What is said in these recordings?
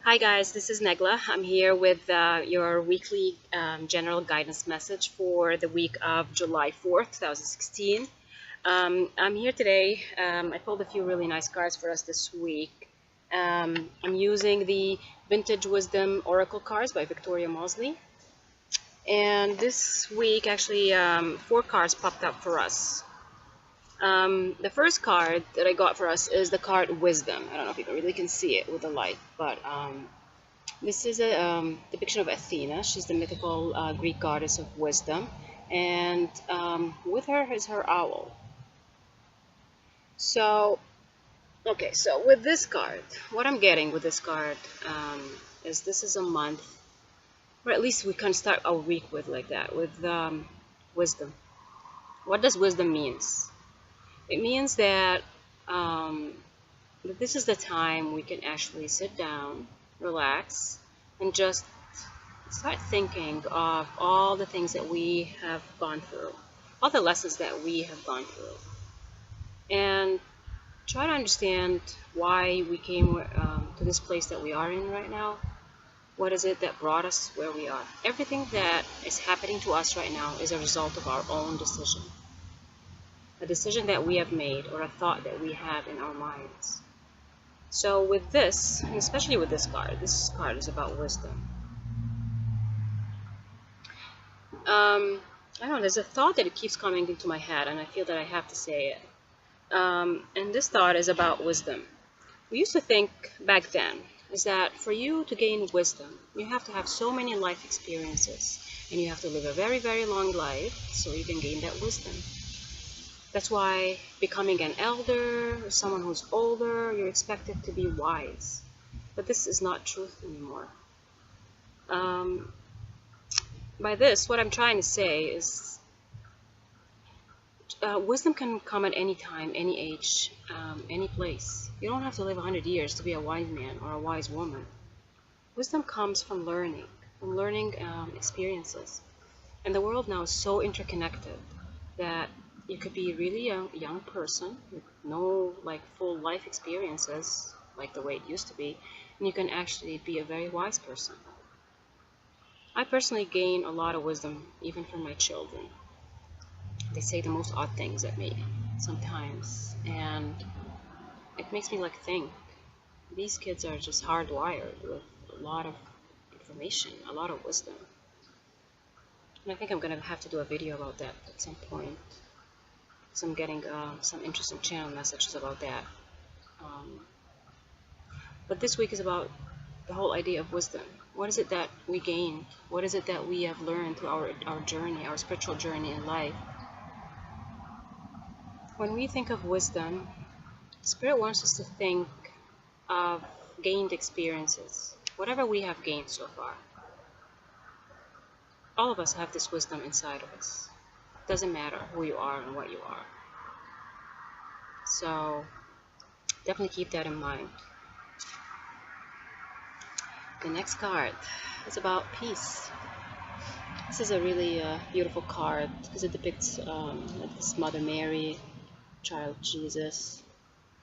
Hi guys, this is Negla. I'm here with your weekly general guidance message for the week of July 4th, 2016. I'm here today. I pulled a few really nice cards for us this week. I'm using the Vintage Wisdom Oracle cards by Victoria Mosley. And this week, actually, four cards popped up for us. The first card that I got for us is the card Wisdom. I don't know if you really can see it with the light, but this is a depiction of Athena. She's the mythical Greek goddess of wisdom, and with her is her owl. So, okay, so with this card, what I'm getting with this card is this is a month, or at least we can start our week with like that, with wisdom. What does wisdom means? It means that this is the time we can actually sit down, relax, and just start thinking of all the things that we have gone through, all the lessons that we have gone through, and try to understand why we came to this place that we are in right now. What is it that brought us where we are? Everything that is happening to us right now is a result of our own decision. A decision that we have made, or a thought that we have in our minds. So with this, and especially with this card is about wisdom. I don't know, there's a thought that it keeps coming into my head, and I feel that I have to say it. And this thought is about wisdom. We used to think back then is that for you to gain wisdom, you have to have so many life experiences, and you have to live a very, very long life so you can gain that wisdom. That's why becoming an elder or someone who's older, you're expected to be wise. But this is not truth anymore. By this, what I'm trying to say is wisdom can come at any time, any age, any place. You don't have to live 100 years to be a wise man or a wise woman. Wisdom comes from learning experiences. And the world now is so interconnected that you could be really a young person with no full life experiences like the way it used to be, and you can actually be a very wise person. I personally gain a lot of wisdom even from my children. They say the most odd things at me sometimes, and it makes me think. These kids are just hardwired with a lot of information, a lot of wisdom. And I think I'm gonna have to do a video about that at some point. So I'm getting some interesting channel messages about that. But this week is about the whole idea of wisdom. What is it that we gained? What is it that we have learned through our journey, our spiritual journey in life? When we think of wisdom, Spirit wants us to think of gained experiences, whatever we have gained so far. All of us have this wisdom inside of us. It doesn't matter who you are and what you are. So definitely keep that in mind. The next card is about peace. This is a really beautiful card because it depicts this Mother Mary, Child Jesus.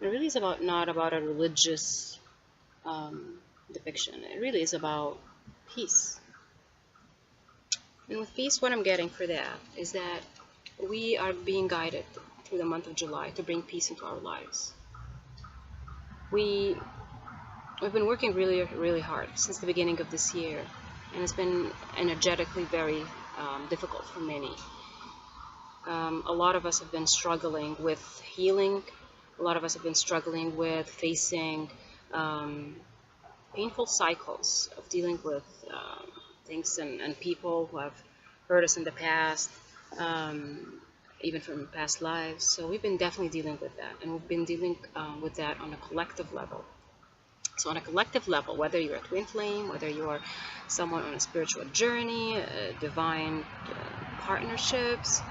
It really is not about a religious depiction. It really is about peace. And with peace, what I'm getting for that is that we are being guided through the month of July to bring peace into our lives. We've been working really, really hard since the beginning of this year, and it's been energetically very difficult for many. A lot of us have been struggling with healing. A lot of us have been struggling with facing painful cycles of dealing with things and people who have hurt us in the past, even from past lives. So we've been definitely dealing with that, and we've been dealing with that on a collective level. So on a collective level, whether you're a twin flame, whether you're someone on a spiritual journey, divine partnerships,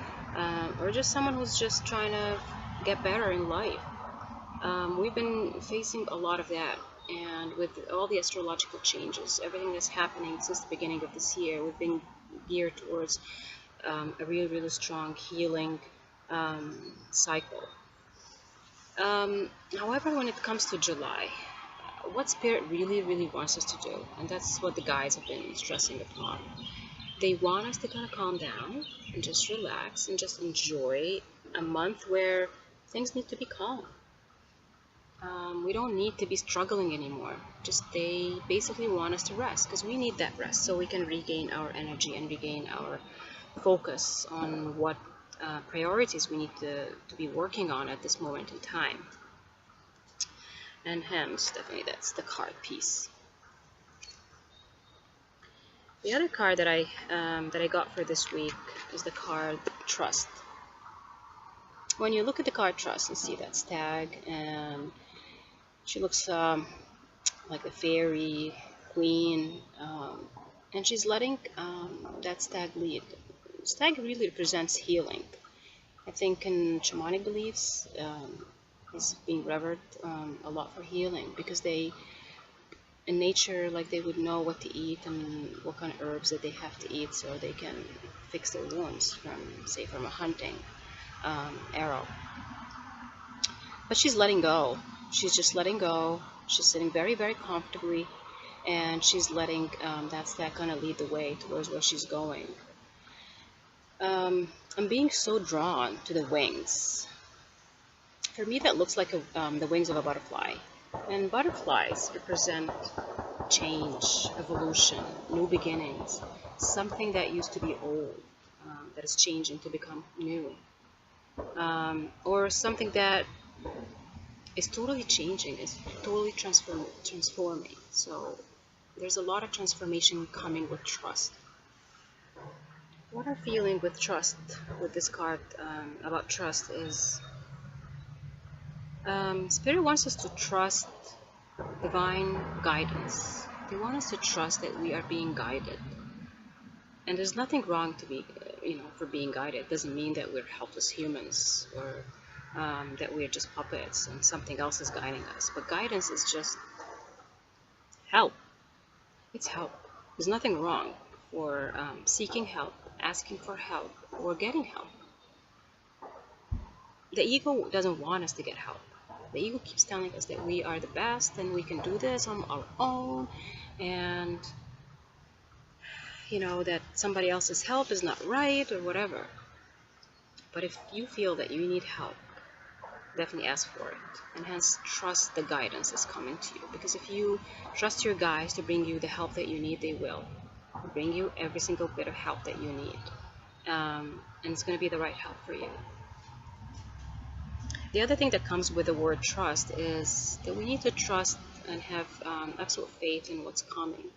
or just someone who's just trying to get better in life, we've been facing a lot of that. And with all the astrological changes, everything that's happening since the beginning of this year, we've been geared towards a really, really strong healing cycle. However, when it comes to July, what Spirit really wants us to do, and that's what the guides have been stressing upon. They want us to kind of calm down and just relax and just enjoy a month where things need to be calm. We don't need to be struggling anymore. Just they basically want us to rest, because we need that rest so we can regain our energy and regain our focus on what priorities we need to be working on at this moment in time. And hence, definitely that's the card piece. The other card that I got for this week is the card Trust. When you look at the card Trust and see that stag, and she looks like a fairy queen, and she's letting that stag lead. Stag really represents healing. I think in shamanic beliefs, is being revered a lot for healing, because they, in nature, like they would know what to eat and what kind of herbs that they have to eat so they can fix their wounds from a hunting arrow. But she's letting go. She's just letting go. She's sitting very comfortably, and she's letting that stag kind of lead the way towards where she's going. I'm being so drawn to the wings. For me, that looks like the wings of a butterfly. And butterflies represent change, evolution, new beginnings, something that used to be old, that is changing to become new, or something that is totally changing, is totally transforming. So there's a lot of transformation coming with trust. What I'm feeling with trust, with this card about trust, is Spirit wants us to trust divine guidance. They want us to trust that we are being guided. And there's nothing wrong to be, for being guided. It doesn't mean that we're helpless humans, or that we're just puppets and something else is guiding us. But guidance is just help. It's help. There's nothing wrong for seeking help, asking for help, or getting help. The ego doesn't want us to get help. The ego keeps telling us that we are the best and we can do this on our own, and that somebody else's help is not right or whatever. But if you feel that you need help, definitely ask for it, and hence trust the guidance that's coming to you. Because if you trust your guides to bring you the help that you need, they will bring you every single bit of help that you need, and it's going to be the right help for you. The other thing that comes with the word trust is that we need to trust and have absolute faith in what's coming.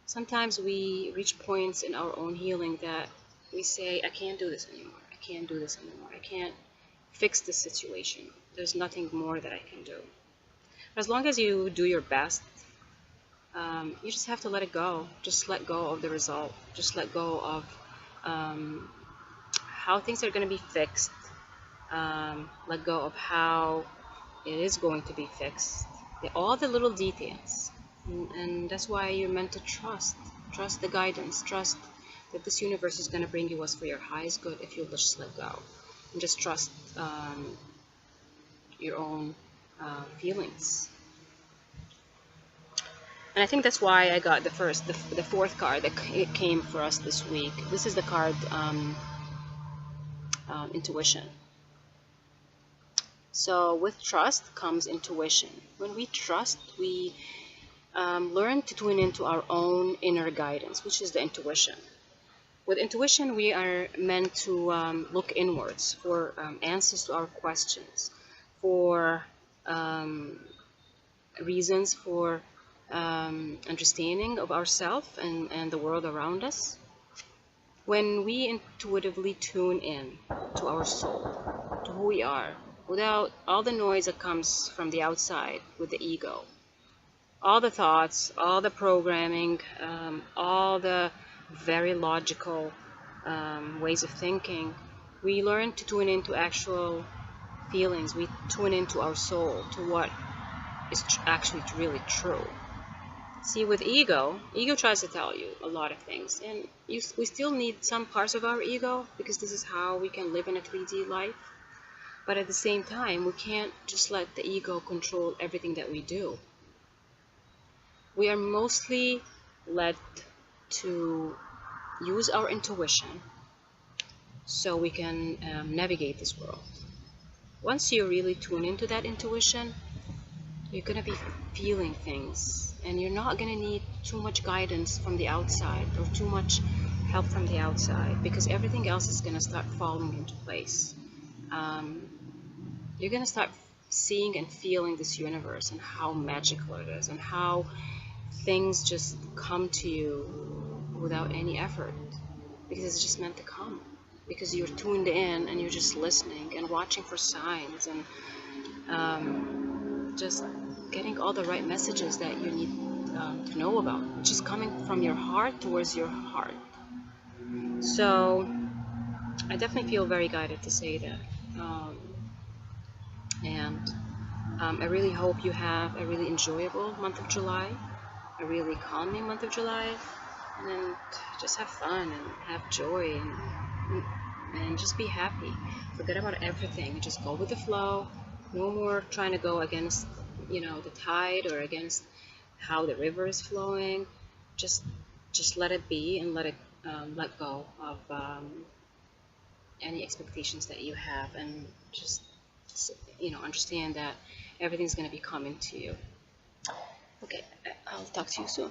Sometimes we reach points in our own healing that we say, I can't do this anymore. I can't do this anymore. I can't fix this situation. There's nothing more that I can do. But as long as you do your best, you just have to let it go. Just let go of the result. Just let go of how things are going to be fixed. Let go of how it is going to be fixed. All the little details. And that's why you're meant to trust the guidance, trust that this universe is going to bring you what's for your highest good if you'll just let go, and just trust your own feelings. And I think that's why I got the fourth card that it came for us this week. This is the card Intuition. So with trust comes intuition. When we trust, we learn to tune into our own inner guidance, which is the intuition. With intuition, we are meant to look inwards for answers to our questions, for reasons for understanding of ourselves and the world around us. When we intuitively tune in to our soul, to who we are, without all the noise that comes from the outside with the ego, all the thoughts, all the programming, all the very logical ways of thinking, we learn to tune into actual feelings. We tune into our soul, to what is actually really true. See, with ego tries to tell you a lot of things, and we still need some parts of our ego, because this is how we can live in a 3D life. But at the same time, we can't just let the ego control everything that we do. we are mostly led to use our intuition so we can navigate this world. Once you really tune into that intuition, you're going to be feeling things, and you're not going to need too much guidance from the outside or too much help from the outside, because everything else is going to start falling into place. You're going to start seeing and feeling this universe and how magical it is, and how things just come to you without any effort, because it's just meant to come, because you're tuned in and you're just listening and watching for signs, and just getting all the right messages that you need to know about, which is coming from your heart towards your heart. So I definitely feel very guided to say that. I really hope you have a really enjoyable month of July, a really calming month of July, and just have fun and have joy, and just be happy. Forget about everything. Just go with the flow. No more trying to go against, the tide, or against how the river is flowing. Just let it be, and let go of any expectations that you have, and just understand that everything's going to be coming to you. Okay, I'll talk to you soon.